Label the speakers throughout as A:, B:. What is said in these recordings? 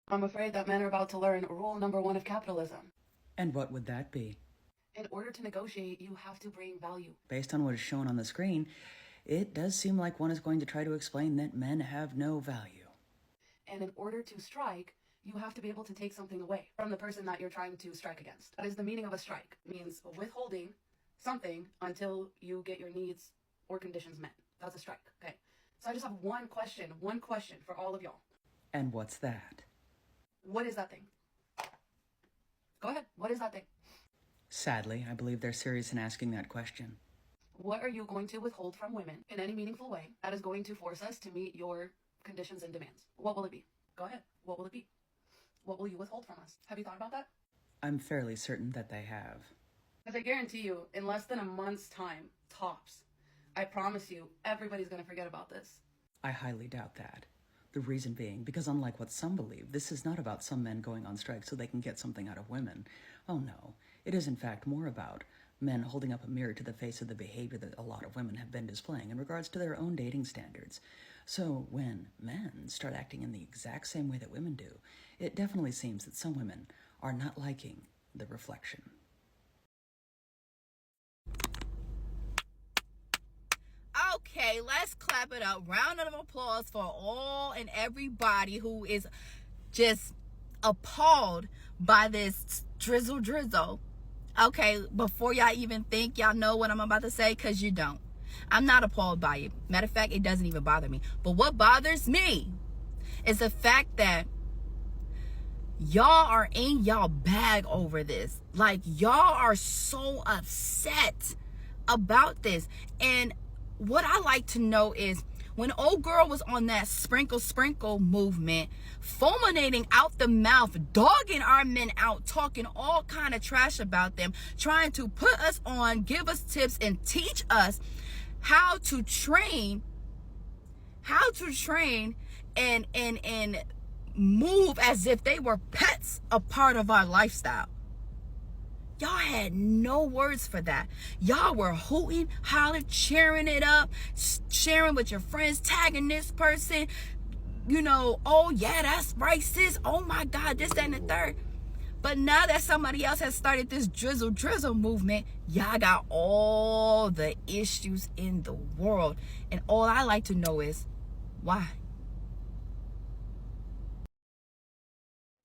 A: I'm afraid that men are about to learn rule number one of capitalism.
B: And what would that be?
A: In order to negotiate, you have to bring value.
B: Based on what is shown on the screen, it does seem like one is going to try to explain that men have no value.
A: And in order to strike, you have to be able to take something away from the person that you're trying to strike against. That is the meaning of a strike. It means withholding something until you get your needs or conditions met. That's a strike, okay? So I just have one question for all of y'all.
B: And what's that?
A: What is that thing? Go ahead, what is that thing?
B: Sadly, I believe they're serious in asking that question.
A: What are you going to withhold from women in any meaningful way that is going to force us to meet your conditions and demands? What will it be? Go ahead, what will it be? What will you withhold from us? Have you thought about that?
B: I'm fairly certain that they have.
A: Because I guarantee you, in less than a month's time, tops, I promise you, everybody's going to forget about this.
B: I highly doubt that. The reason being, because unlike what some believe, this is not about some men going on strike so they can get something out of women. Oh no, it is in fact more about men holding up a mirror to the face of the behavior that a lot of women have been displaying in regards to their own dating standards. So when men start acting in the exact same way that women do, it definitely seems that some women are not liking the reflection.
C: Okay, let's clap it up. Round of applause for all and everybody who is just appalled by this drizzle. Okay, before y'all even think y'all know what I'm about to say, because you don't. I'm not appalled by it. Matter of fact, it doesn't even bother me. But what bothers me is the fact that y'all are in y'all bag over this. Like, y'all are so upset about this. And what I like to know is, when old girl was on that sprinkle movement, fulminating out the mouth, dogging our men out, talking all kind of trash about them, trying to put us on, give us tips, and teach us how to train and move as if they were pets, a part of our lifestyle. Y'all had no words for that. Y'all were hooting, hollering, cheering it up, sharing with your friends, tagging this person, you know, oh yeah, that's racist. Oh my God, this, that, and the third. But now that somebody else has started this drizzle movement, y'all got all the issues in the world. And all I like to know is, why?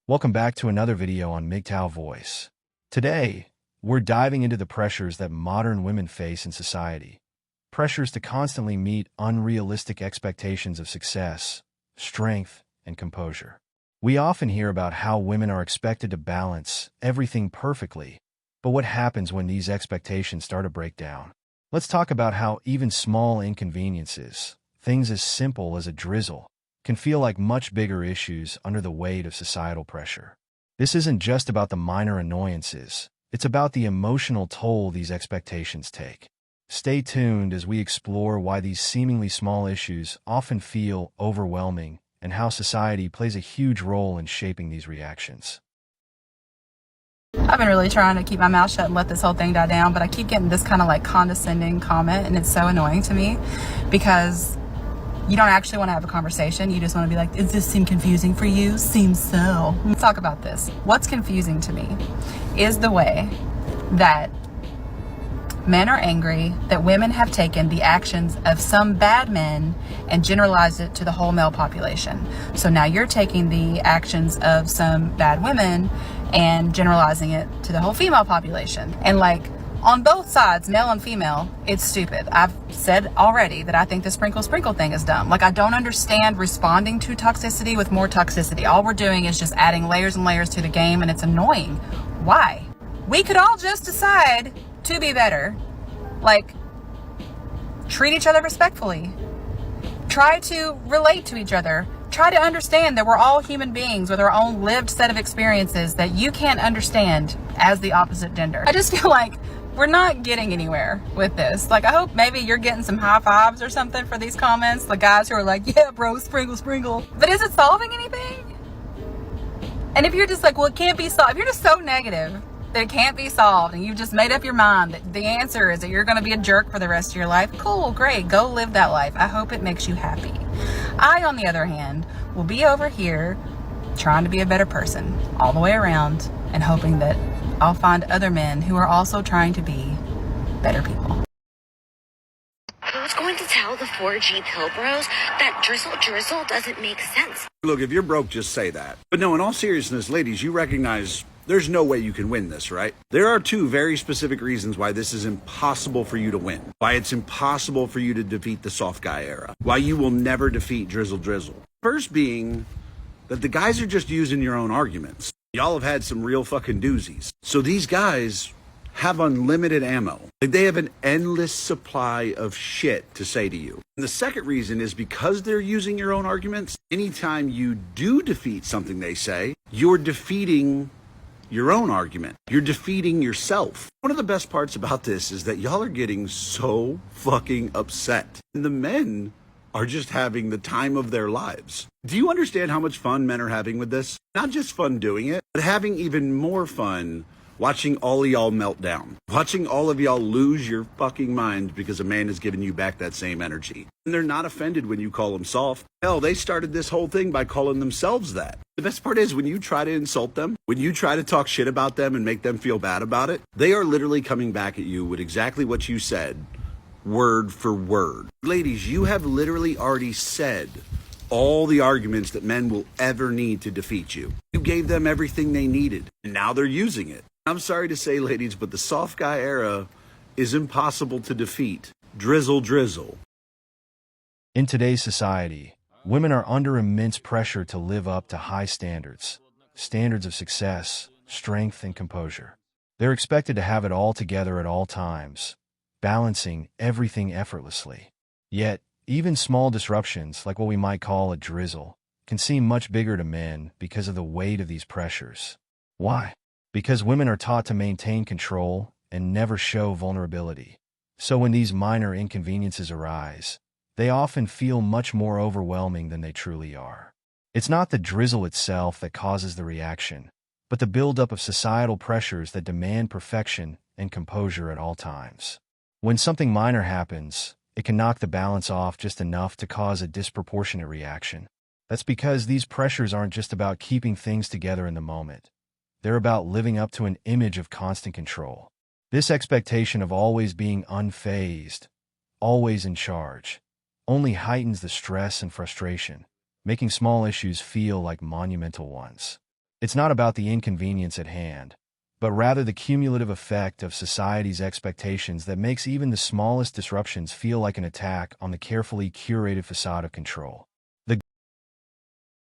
D: Welcome back to another video on MGTOW Voice. Today, we're diving into the pressures that modern women face in society. Pressures to constantly meet unrealistic expectations of success, strength, and composure. We often hear about how women are expected to balance everything perfectly, but what happens when these expectations start to break down? Let's talk about how even small inconveniences, things as simple as a drizzle, can feel like much bigger issues under the weight of societal pressure. This isn't just about the minor annoyances, it's about the emotional toll these expectations take. Stay tuned as we explore why these seemingly small issues often feel overwhelming and how society plays a huge role in shaping these reactions.
E: I've been really trying to keep my mouth shut and let this whole thing die down, but I keep getting this kind of like condescending comment, and it's so annoying to me because you don't actually want to have a conversation. You just want to be like, does this seem confusing for you? Seems so. Let's talk about this. What's confusing to me is the way that men are angry that women have taken the actions of some bad men and generalized it to the whole male population. So now you're taking the actions of some bad women and generalizing it to the whole female population. And like, on both sides, male and female, it's stupid. I've said already that I think the sprinkle thing is dumb. Like, I don't understand responding to toxicity with more toxicity. All we're doing is just adding layers and layers to the game, and it's annoying. Why? We could all just decide to be better. Like, treat each other respectfully. Try to relate to each other. Try to understand that we're all human beings with our own lived set of experiences that you can't understand as the opposite gender. I just feel like we're not getting anywhere with this. Like, I hope maybe you're getting some high fives or something for these comments. The guys who are like, yeah, bro, sprinkle. But is it solving anything? And if you're just like, well, it can't be solved. If you're just so negative that it can't be solved and you've just made up your mind that the answer is that you're going to be a jerk for the rest of your life, cool, great, go live that life. I hope it makes you happy. I, on the other hand, will be over here trying to be a better person all the way around and hoping that I'll find other men who are also trying to be better people.
F: Who's going to tell the 4G pill bros that drizzle doesn't make sense?
G: Look, if you're broke, just say that. But no, in all seriousness, ladies, you recognize there's no way you can win this, right? There are two very specific reasons why this is impossible for you to win. Why it's impossible for you to defeat the soft guy era. Why you will never defeat drizzle. First being that the guys are just using your own arguments. Y'all have had some real fucking doozies. So these guys have unlimited ammo. Like, they have an endless supply of shit to say to you. And the second reason is because they're using your own arguments, anytime you do defeat something they say, you're defeating your own argument. You're defeating yourself. One of the best parts about this is that y'all are getting so fucking upset. And the men are just having the time of their lives. Do you understand how much fun men are having with this? Not just fun doing it, but having even more fun watching all of y'all melt down. Watching all of y'all lose your fucking mind because a man has given you back that same energy. And they're not offended when you call them soft. Hell, they started this whole thing by calling themselves that. The best part is when you try to insult them, when you try to talk shit about them and make them feel bad about it, they are literally coming back at you with exactly what you said, word for word. Ladies, you have literally already said all the arguments that men will ever need to defeat you. You gave them everything they needed, and now they're using it. I'm sorry to say, ladies, but the soft guy era is impossible to defeat. Drizzle.
D: In today's society, women are under immense pressure to live up to high standards of success, strength, and composure. They're expected to have it all together at all times, balancing everything effortlessly. Yet, even small disruptions, like what we might call a drizzle, can seem much bigger to men because of the weight of these pressures. Why? Because women are taught to maintain control and never show vulnerability. So when these minor inconveniences arise, they often feel much more overwhelming than they truly are. It's not the drizzle itself that causes the reaction, but the buildup of societal pressures that demand perfection and composure at all times. When something minor happens, it can knock the balance off just enough to cause a disproportionate reaction. That's because these pressures aren't just about keeping things together in the moment. They're about living up to an image of constant control. This expectation of always being unfazed, always in charge, only heightens the stress and frustration, making small issues feel like monumental ones. It's not about the inconvenience at hand, but rather the cumulative effect of society's expectations that makes even the smallest disruptions feel like an attack on the carefully curated facade of control.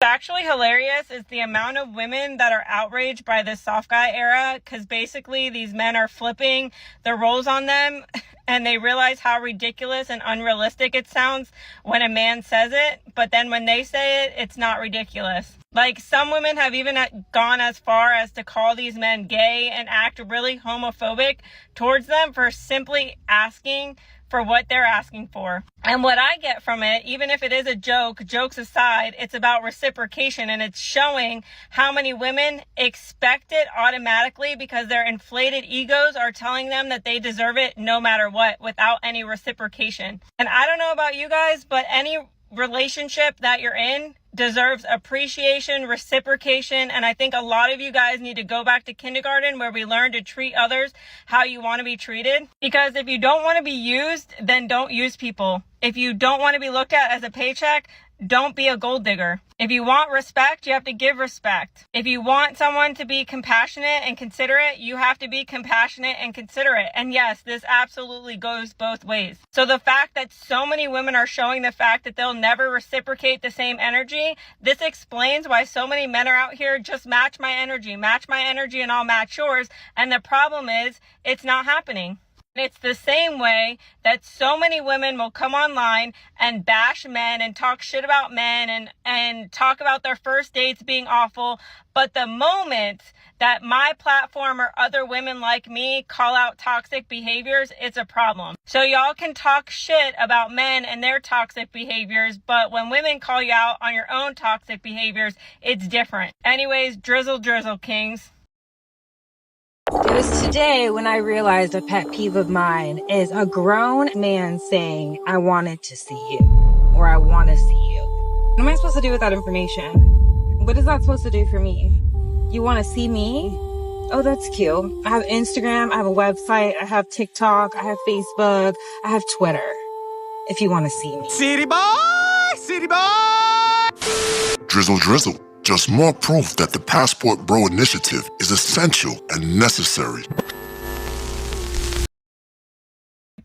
H: Actually hilarious is the amount of women that are outraged by this soft guy era, because basically these men are flipping the roles on them and they realize how ridiculous and unrealistic it sounds when a man says it, but then when they say it, it's not ridiculous. Like, some women have even gone as far as to call these men gay and act really homophobic towards them for simply asking for what they're asking for. And what I get from it, even if it is a joke, jokes aside, it's about reciprocation, and it's showing how many women expect it automatically because their inflated egos are telling them that they deserve it no matter what, without any reciprocation. And I don't know about you guys, but any relationship that you're in deserves appreciation, reciprocation, and I think a lot of you guys need to go back to kindergarten where we learn to treat others how you want to be treated. Because if you don't want to be used, then don't use people. If you don't want to be looked at as a paycheck, don't be a gold digger. If you want respect, you have to give respect. If you want someone to be compassionate and considerate, you have to be compassionate and considerate. And yes, this absolutely goes both ways. So the fact that so many women are showing the fact that they'll never reciprocate the same energy, this explains why so many men are out here, just match my energy and I'll match yours. And the problem is, it's not happening. It's the same way that so many women will come online and bash men and talk shit about men and talk about their first dates being awful. But the moment that my platform or other women like me call out toxic behaviors, it's a problem. So y'all can talk shit about men and their toxic behaviors, but when women call you out on your own toxic behaviors, it's different. Anyways, drizzle, kings.
I: It was today when I realized a pet peeve of mine is a grown man saying, I wanted to see you, or I want to see you. What am I supposed to do with that information? What is that supposed to do for me? You want to see me? Oh, that's cute. I have Instagram, I have a website, I have TikTok, I have Facebook, I have Twitter. If you want to see me.
J: City boy! City boy!
K: Drizzle drizzle. Just more proof that the Passport Bro initiative is essential and necessary.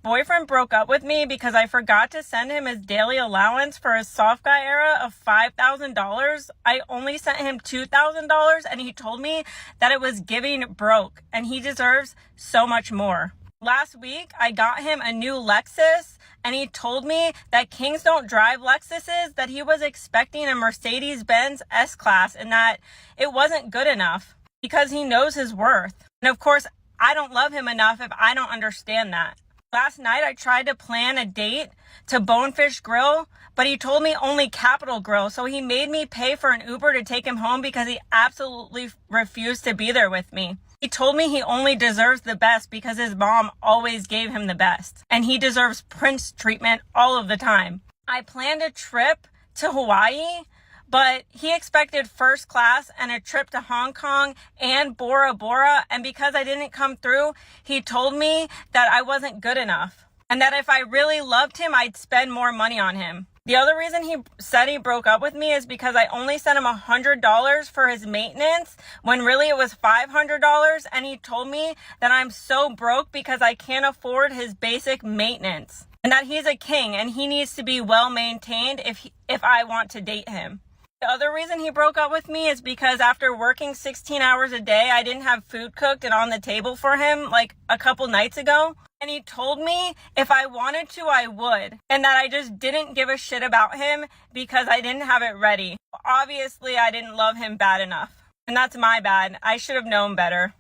H: Boyfriend broke up with me because I forgot to send him his daily allowance for his soft guy era of $5,000. I only sent him $2,000 and he told me that it was giving broke and he deserves so much more. Last week, I got him a new Lexus and he told me that kings don't drive Lexuses, that he was expecting a Mercedes-Benz S-Class and that it wasn't good enough because he knows his worth. And of course, I don't love him enough if I don't understand that. Last night, I tried to plan a date to Bonefish Grill, but he told me only Capital Grill, so he made me pay for an Uber to take him home because he absolutely refused to be there with me. He told me he only deserves the best because his mom always gave him the best, and he deserves Prince treatment all of the time. I planned a trip to Hawaii, but he expected first class and a trip to Hong Kong and Bora Bora. And because I didn't come through, he told me that I wasn't good enough and that if I really loved him, I'd spend more money on him. The other reason he said he broke up with me is because I only sent him $100 for his maintenance when really it was $500. And he told me that I'm so broke because I can't afford his basic maintenance and that he's a king and he needs to be well maintained if I want to date him. The other reason he broke up with me is because after working 16 hours a day, I didn't have food cooked and on the table for him like a couple nights ago. And he told me if I wanted to, I would. And that I just didn't give a shit about him because I didn't have it ready. Obviously, I didn't love him bad enough. And that's my bad. I should have known better.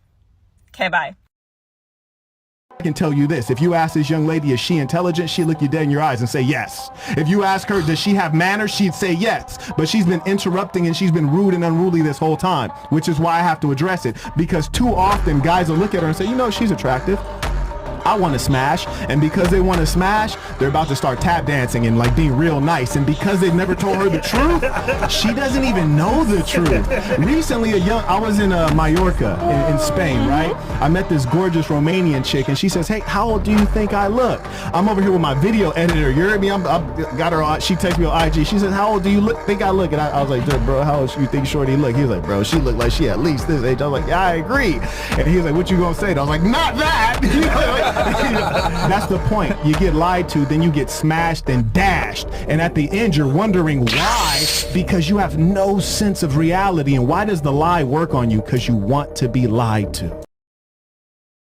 H: Okay, bye.
L: I can tell you this, if you ask this young lady, is she intelligent, she'd look you dead in your eyes and say yes. If you ask her, does she have manners, she'd say yes. But she's been interrupting and she's been rude and unruly this whole time, which is why I have to address it. Because too often guys will look at her and say, you know, she's attractive. I want to smash, and because they want to smash, they're about to start tap dancing and like being real nice, and because they've never told her the truth, she doesn't even know the truth. Recently, I was in Mallorca in Spain, right? I met this gorgeous Romanian chick, and she says, hey, how old do you think I look? I'm over here with my video editor, you heard me? I got her on, she texted me on IG, she said, how old do you think I look? And I was like, bro, how old do you think Shorty look? He was like, bro, she looked like she at least this age. I was like, yeah, I agree. And he was like, what you gonna say? And I was like, not that! You know, that's the point. You get lied to, then you get smashed and dashed, and at the end you're wondering why, because you have no sense of reality. And why does the lie work on you? Because you want to be lied to.
D: The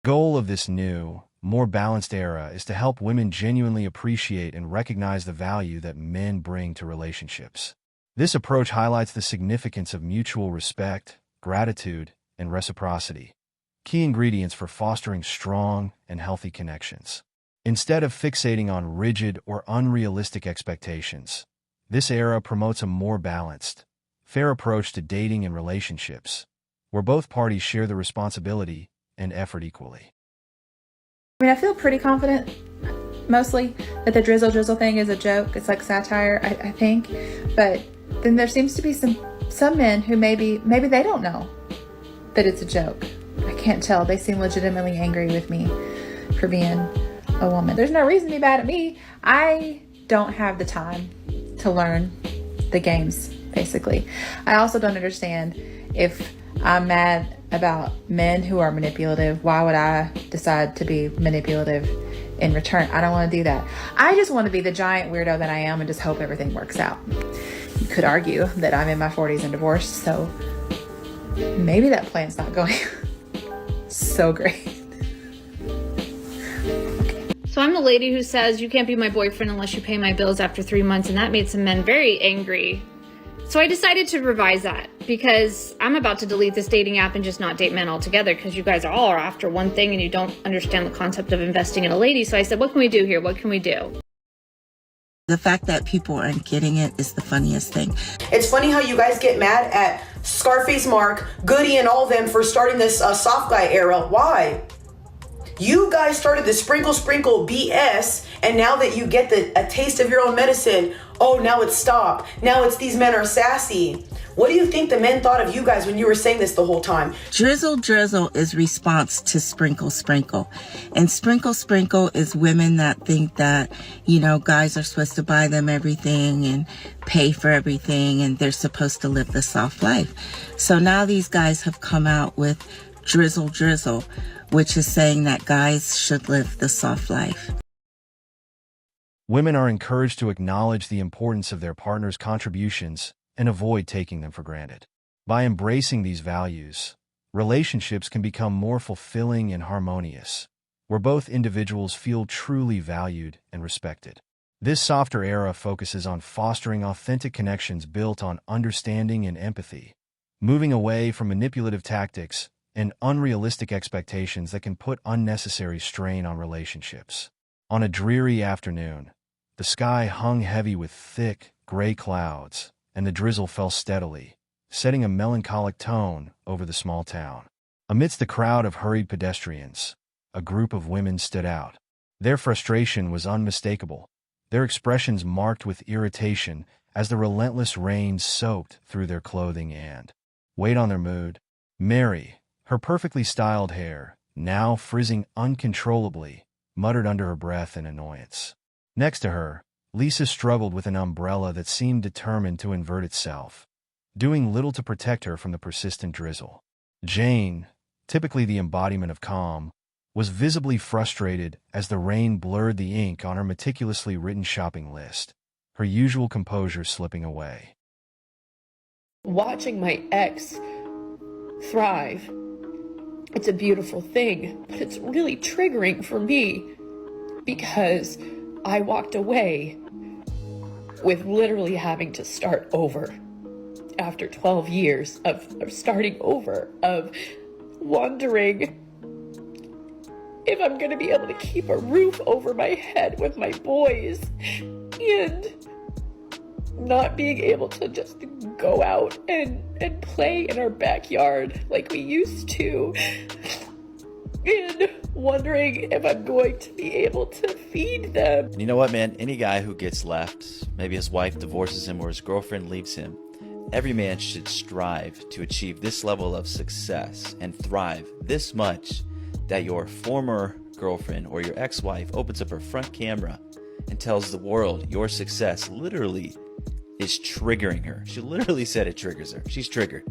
D: goal of this new, more balanced era is to help women genuinely appreciate and recognize the value that men bring to relationships. This approach highlights the significance of mutual respect, gratitude, and reciprocity, key ingredients for fostering strong and healthy connections. Instead of fixating on rigid or unrealistic expectations, this era promotes a more balanced, fair approach to dating and relationships, where both parties share the responsibility and effort equally.
E: I mean, I feel pretty confident, mostly, that the drizzle thing is a joke. It's like satire, I think. But then there seems to be some men who maybe they don't know that it's a joke. I can't tell. They seem legitimately angry with me for being a woman. There's no reason to be mad at me. I don't have the time to learn the games, basically. I also don't understand if I'm mad about men who are manipulative. Why would I decide to be manipulative in return? I don't want to do that. I just want to be the giant weirdo that I am and just hope everything works out. You could argue that I'm in my 40s and divorced, so maybe that plan's not going so great.
M: So I'm the lady who says you can't be my boyfriend unless you pay my bills after 3 months, and that made some men very angry. So I decided to revise that because I'm about to delete this dating app and just not date men altogether because you guys all are after one thing and you don't understand the concept of investing in a lady. So I said, what can we do here? What can we do?
N: The fact that people aren't getting it is the funniest thing.
O: It's funny how you guys get mad at Scarface Mark, Goody, and all of them for starting this soft guy era. Why? You guys started the sprinkle BS, and now that you get a taste of your own medicine, oh, now it's stop. Now it's these men are sassy. What do you think the men thought of you guys when you were saying this the whole time?
N: Drizzle drizzle is response to sprinkle sprinkle. And sprinkle sprinkle is women that think that, you know, guys are supposed to buy them everything and pay for everything and they're supposed to live the soft life. So now these guys have come out with drizzle drizzle, which is saying that guys should live the soft life.
D: Women are encouraged to acknowledge the importance of their partner's contributions and avoid taking them for granted. By embracing these values, relationships can become more fulfilling and harmonious, where both individuals feel truly valued and respected. This softer era focuses on fostering authentic connections built on understanding and empathy, moving away from manipulative tactics and unrealistic expectations that can put unnecessary strain on relationships. On a dreary afternoon, the sky hung heavy with thick, gray clouds, and the drizzle fell steadily, setting a melancholic tone over the small town. Amidst the crowd of hurried pedestrians, a group of women stood out. Their frustration was unmistakable, their expressions marked with irritation as the relentless rain soaked through their clothing and weighed on their mood. Mary, her perfectly styled hair, now frizzing uncontrollably, muttered under her breath in annoyance. Next to her, Lisa struggled with an umbrella that seemed determined to invert itself, doing little to protect her from the persistent drizzle. Jane, typically the embodiment of calm, was visibly frustrated as the rain blurred the ink on her meticulously written shopping list, her usual composure slipping away.
P: Watching my ex thrive, it's a beautiful thing, but it's really triggering for me because I walked away with literally having to start over after 12 years of starting over, of wondering if I'm going to be able to keep a roof over my head with my boys and not being able to just go out and play in our backyard like we used to, and wondering if I'm going to be able to feed them.
Q: You know what, man? Any guy who gets left, maybe his wife divorces him or his girlfriend leaves him, every man should strive to achieve this level of success and thrive this much that your former girlfriend or your ex-wife opens up her front camera and tells the world your success literally is triggering her. She literally said it triggers her. She's triggered.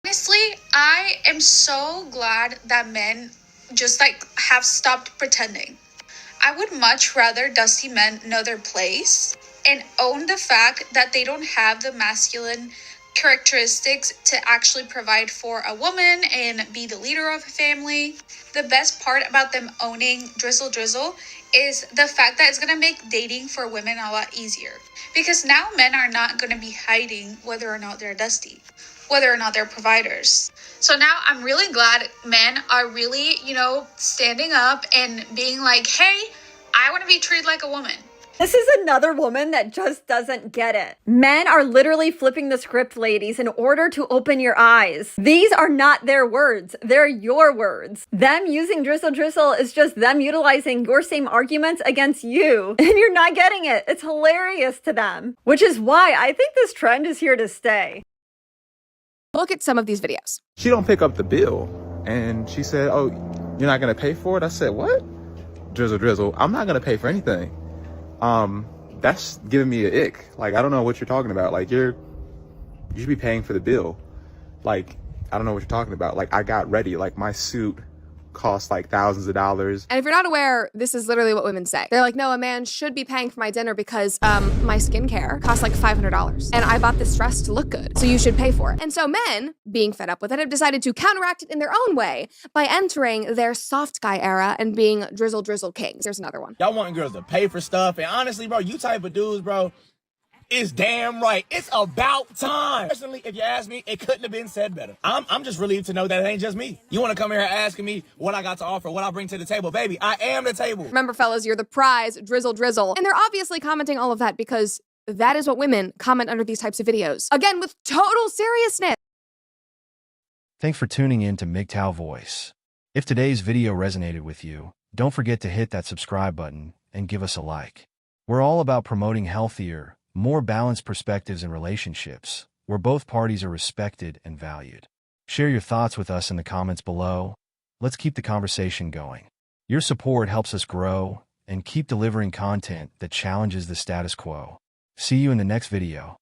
R: Honestly, I am so glad that men just have stopped pretending. I would much rather dusty men know their place and own the fact that they don't have the masculine characteristics to actually provide for a woman and be the leader of a family. The best part about them owning drizzle drizzle is the fact that it's going to make dating for women a lot easier, because now men are not going to be hiding whether or not they're dusty, whether or not they're providers. So now I'm really glad men are really, standing up and being like, hey, I want to be treated like a woman.
S: This is another woman that just doesn't get it. Men are literally flipping the script, ladies, in order to open your eyes. These are not their words. They're your words. Them using drizzle drizzle is just them utilizing your same arguments against you. And you're not getting it. It's hilarious to them. Which is why I think this trend is here to stay.
E: Look at some of these videos.
J: She don't pick up the bill. And she said, oh, you're not going to pay for it? I said, what? Drizzle drizzle. I'm not going to pay for anything. That's giving me an ick. Like, I don't know what you're talking about. Like, you should be paying for the bill. Like, I don't know what you're talking about. Like, I got ready. Like, my suit cost like thousands of dollars.
E: And if you're not aware, this is literally what women say. They're like, no, a man should be paying for my dinner because my skincare costs like $500 and I bought this dress to look good, so you should pay for it. And so men, being fed up with it, have decided to counteract it in their own way by entering their soft guy era and being drizzle drizzle kings. Here's another one.
T: Y'all want girls to pay for stuff, and honestly, bro, you type of dudes, bro, it's damn right. It's about time. Personally, if you ask me, it couldn't have been said better. I'm just relieved to know that it ain't just me. You want to come here asking me what I got to offer, what I bring to the table. Baby, I am the table.
E: Remember, fellas, you're the prize, drizzle drizzle. And they're obviously commenting all of that because that is what women comment under these types of videos. Again, with total seriousness.
D: Thanks for tuning in to MGTOW Voice. If today's video resonated with you, don't forget to hit that subscribe button and give us a like. We're all about promoting healthier, more balanced perspectives in relationships, where both parties are respected and valued. Share your thoughts with us in the comments below. Let's keep the conversation going. Your support helps us grow and keep delivering content that challenges the status quo. See you in the next video.